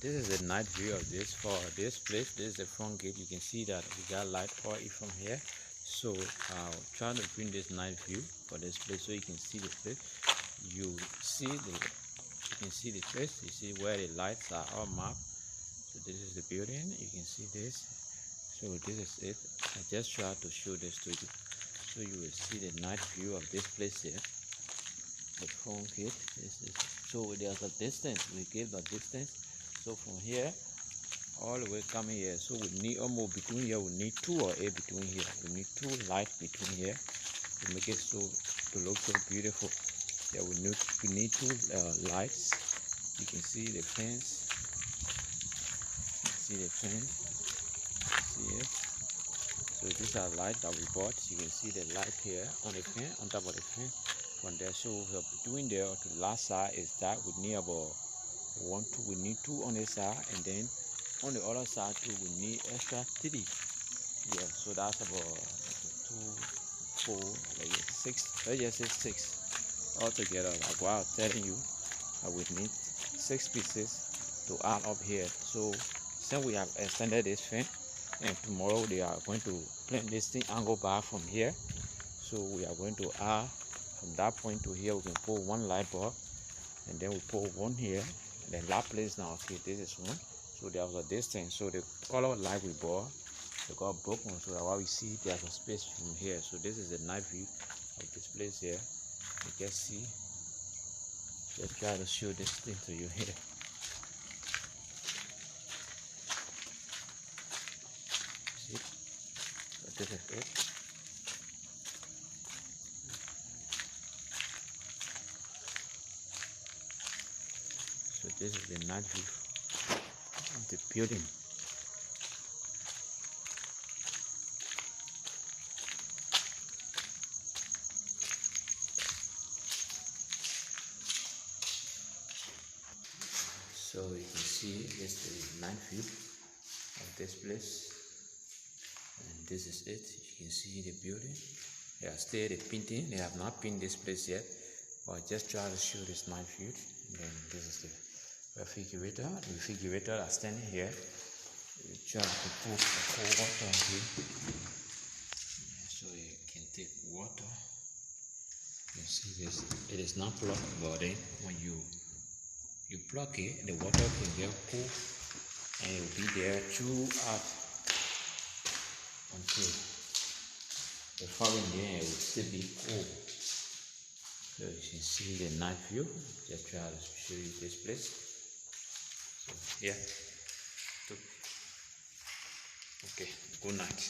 this is the night view of this for this place. This is the front gate. You can see that we got light all from here. So I'll try to bring this night view for this place so you can see the place. You can see the place. You see where the lights are all mapped. So this is the building. You can see this. So this is it. I just try to show this to you so you will see the night view of this place here. The front gate. So there's a distance. We gave the distance. So from here all the way coming here, so we need almost between here, we need 2 or 8 between here. We need 2 lights between here to make it so to look so beautiful. Yeah, we need 2 lights. You can see the fence. See the fence. See it. So these are lights that we bought. You can see the light here on the fence, on top of the fence. From there, so between there to the last side is that we need about 1, 2. We need 2 on this side, and then on the other side too we need extra 3. Yeah, so that's about 2, 4, like 6. Let's just say 6 altogether. Like what I was telling you, I would need 6 pieces to add up here. So since we have extended this fence, and tomorrow they are going to plant this thing angle bar from here, so we are going to add from that point to here. We can put 1 light bulb, and then we put 1 here. Then that place now, okay, this is 1. So there was a distance. So the color light we bought, they got broken. So that's why we see there's a space from here. So this is the night view of this place here. You can see. Let's try to show this thing to you here. See? So this is it. So this is the night view of the building. So you can see this is the night view of this place, and this is it. You can see the building. They are still the painting. They have not painted this place yet, but just try to show this night view. And then this is the refrigerator. The refrigerator are standing here. You try to put a cold water here, so you can take water. You see this. It is not plugged, but then when you plug it, the water can get cool, and it will be there throughout until the following day it will still be cool. So you can see the night view. Just try to show you this place. So yeah. Okay, good night.